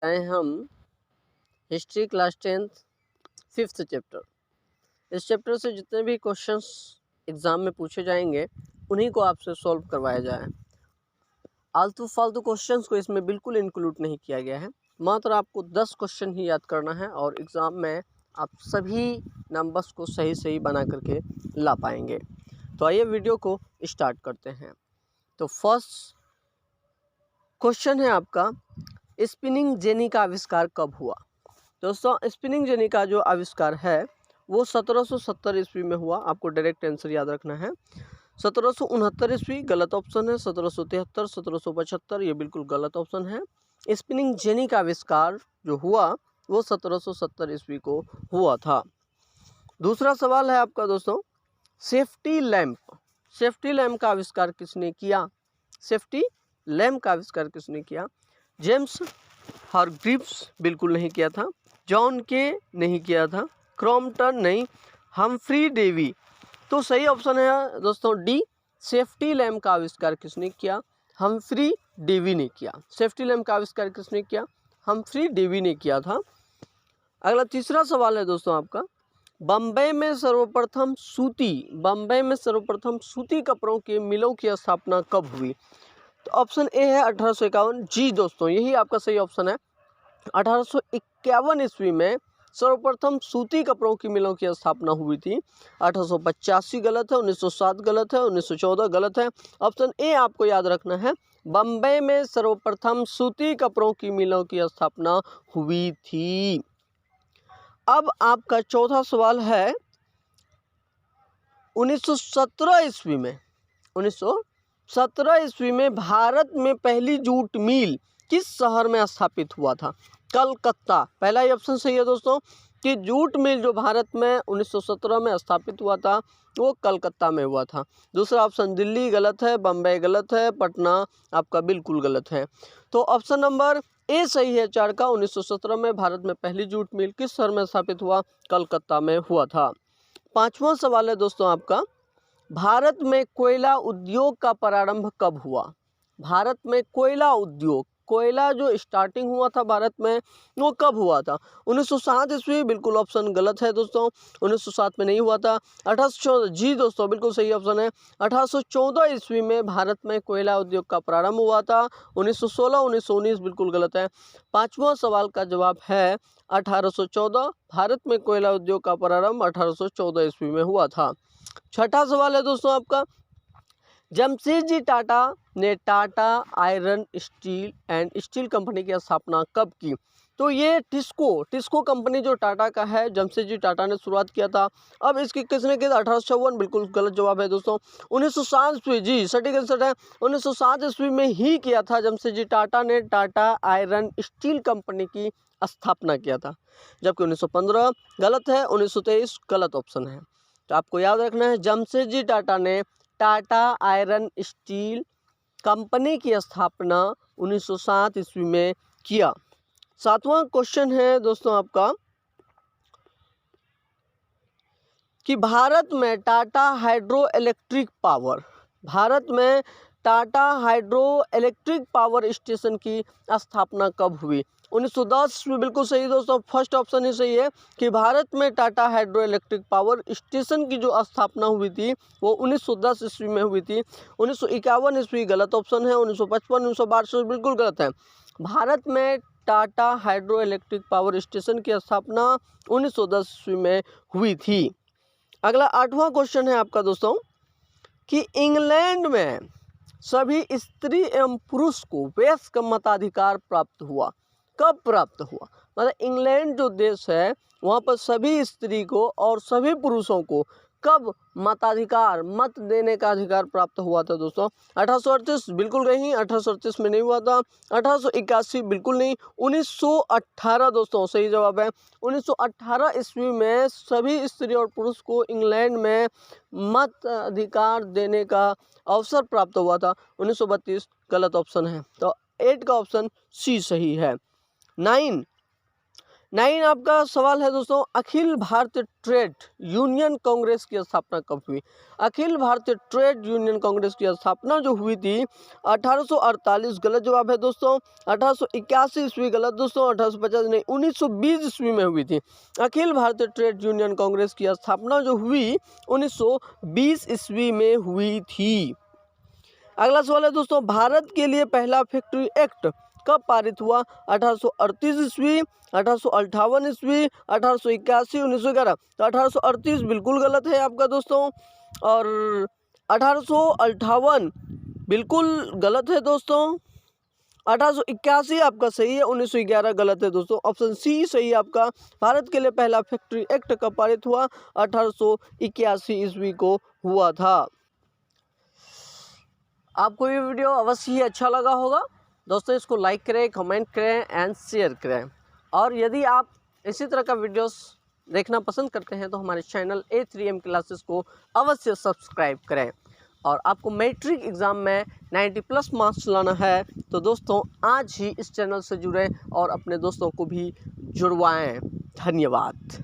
आए हम history class 10th 5th chapter. इस चैप्टर से जितने भी क्वेश्चंस एग्ज़ाम में पूछे जाएंगे उन्हीं को आपसे सॉल्व करवाया जाए। आलतू फालतू क्वेश्चंस को इसमें बिल्कुल इंक्लूड नहीं किया गया है। मात्र आपको 10 क्वेश्चन ही याद करना है और एग्ज़ाम में आप सभी नंबर्स को सही सही बना करके ला पाएंगे। तो आइए वीडियो को स्टार्ट करते हैं। तो फर्स्ट क्वेश्चन है आपका, स्पिनिंग जेनी का आविष्कार कब हुआ? दोस्तों, स्पिनिंग जेनी का जो आविष्कार है वो 1770 ईस्वी में हुआ। आपको डायरेक्ट आंसर याद रखना है। 1769 ईस्वी गलत ऑप्शन है। 1773, 1775 ये बिल्कुल गलत ऑप्शन है। स्पिनिंग जेनी का आविष्कार जो हुआ वो 1770 ईस्वी को हुआ था। दूसरा सवाल है आपका दोस्तों, सेफ्टी लैम्प का आविष्कार किसने किया? सेफ्टी लैम्प का आविष्कार किसने किया? जेम्स हारग्रीव्स बिल्कुल नहीं किया था। जॉन के नहीं किया था। क्रॉम्पटन नहीं। Humphry Davy. तो सही ऑप्शन है दोस्तों डी, सेफ्टी लैम्प का आविष्कार किसने किया? हम्फ्री डेवी ने किया। सेफ्टी लैम्प का आविष्कार किसने किया? हम्फ्री डेवी ने किया था। अगला तीसरा सवाल है दोस्तों आपका, बम्बई में सर्वप्रथम सूती कपड़ों के मिलों की स्थापना कब हुई? तो ऑप्शन ए है 1851। जी दोस्तों, यही आपका सही ऑप्शन है। 1851 ईस्वी में सर्वप्रथम सूती कपड़ों की मिलों की स्थापना हुई थी। 1885 गलत है। 1907 गलत है। 1914 गलत है। ऑप्शन ए आपको याद रखना है, बम्बई में सर्वप्रथम सूती कपड़ों की मिलों की स्थापना हुई थी। अब आपका चौथा सवाल है, 1917 ईस्वी में भारत में पहली जूट मिल किस शहर में स्थापित हुआ था? कलकत्ता। पहला ही ऑप्शन सही है दोस्तों कि जूट मिल जो भारत में 1917 में स्थापित हुआ था वो कलकत्ता में हुआ था। दूसरा ऑप्शन दिल्ली गलत है। बम्बई गलत है। पटना आपका बिल्कुल गलत है। तो ऑप्शन नंबर ए सही है 4 का। 1917 में भारत में पहली जूट मिल किस शहर में स्थापित हुआ? कलकत्ता में हुआ था। पांचवा सवाल है दोस्तों आपका, भारत में कोयला उद्योग का प्रारंभ कब हुआ? भारत में कोयला जो स्टार्टिंग हुआ था भारत में वो कब हुआ था? 1907 ईस्वी बिल्कुल ऑप्शन गलत है दोस्तों। 1907 में नहीं हुआ था। 1814 जी दोस्तों बिल्कुल सही ऑप्शन है। 1814 ईस्वी में भारत में कोयला उद्योग का प्रारंभ हुआ था। 1916, 1919 बिल्कुल गलत है। पांचवा सवाल का जवाब है 1814। भारत में कोयला उद्योग का प्रारंभ 1814 ईस्वी में हुआ था। छठा सवाल है दोस्तों आपका, जमशेदजी टाटा ने टाटा आयरन स्टील कंपनी की स्थापना कब की? तो ये टिस्को कंपनी जो टाटा का है, जमशेदजी टाटा ने शुरुआत किया था। अब इसकी किसने की? 1854 बिल्कुल गलत जवाब है दोस्तों। 1907 ईस्वी जी सटीक आंसर है। 1907 ईस्वी में ही किया था जमशेदजी टाटा ने टाटा आयरन स्टील कंपनी की स्थापना किया था। जबकि 1915 गलत है। 1923 गलत ऑप्शन है। तो आपको याद रखना है, जमशेदजी टाटा ने टाटा आयरन स्टील कंपनी की स्थापना 1907 ईस्वी में किया। सातवां क्वेश्चन है दोस्तों आपका कि भारत में Tata hydro electric power station की स्थापना कब हुई? 1910 में बिल्कुल सही दोस्तों। फर्स्ट ऑप्शन ही सही है कि भारत में Tata hydro electric power station की जो स्थापना हुई थी वो 1910 ईस्वी में हुई थी। 1951 ईस्वी गलत ऑप्शन है। 1955, 1962 बिल्कुल गलत है। भारत में Tata hydro electric power station की स्थापना 1910 ईस्वी में हुई थी। अगला आठवां क्वेश्चन है आपका दोस्तों कि इंग्लैंड में सभी स्त्री एवं पुरुष को वयस्क मताधिकार प्राप्त हुआ। कब प्राप्त हुआ? मतलब इंग्लैंड जो देश है वहाँ पर सभी स्त्री को और सभी पुरुषों को कब मत देने का अधिकार प्राप्त हुआ था दोस्तों? 1838 बिल्कुल नहीं। 1838 में नहीं हुआ था। 1881 बिल्कुल नहीं। 1918 दोस्तों सही जवाब है। 1918 ईस्वी में सभी स्त्री और पुरुष को इंग्लैंड में मत अधिकार देने का अवसर प्राप्त हुआ था। 1932 गलत ऑप्शन है। तो 8 का ऑप्शन सी सही है। 9 9 आपका सवाल है दोस्तों, अखिल भारतीय ट्रेड यूनियन कांग्रेस की स्थापना कब हुई? अखिल भारतीय ट्रेड यूनियन कांग्रेस की स्थापना जो हुई थी 1848, गलत जवाब है दोस्तों। 1881 ईस्वी, गलत दोस्तों। 1850 नहीं, 1920 ईस्वी में हुई थी। अखिल भारतीय ट्रेड यूनियन कांग्रेस की स्थापना जो हुई 1920 ईस्वी में हुई थी। अगला सवाल है दोस्तों, भारत के लिए पहला फैक्ट्री एक्ट कब पारित हुआ? 1838 ईस्वी, 1858 ईस्वी, 1881, 1911। तो 1838 बिल्कुल गलत है आपका दोस्तों, और 1858 बिल्कुल गलत है दोस्तों। 1881 आपका सही है, 1911 गलत है दोस्तों। ऑप्शन सी सही है आपका। भारत के लिए पहला फैक्ट्री एक्ट कब पारित हुआ? 1881 ईस्वी को हुआ था। आपको ये वीडियो अवश्य ही अच्छा लगा होगा दोस्तों, इसको लाइक करें, कमेंट करें एंड शेयर करें। और यदि आप इसी तरह का वीडियोस देखना पसंद करते हैं तो हमारे चैनल A3M क्लासेस को अवश्य सब्सक्राइब करें। और आपको मैट्रिक एग्ज़ाम में 90+ मार्क्स लाना है तो दोस्तों आज ही इस चैनल से जुड़ें और अपने दोस्तों को भी जुड़वाएं। धन्यवाद।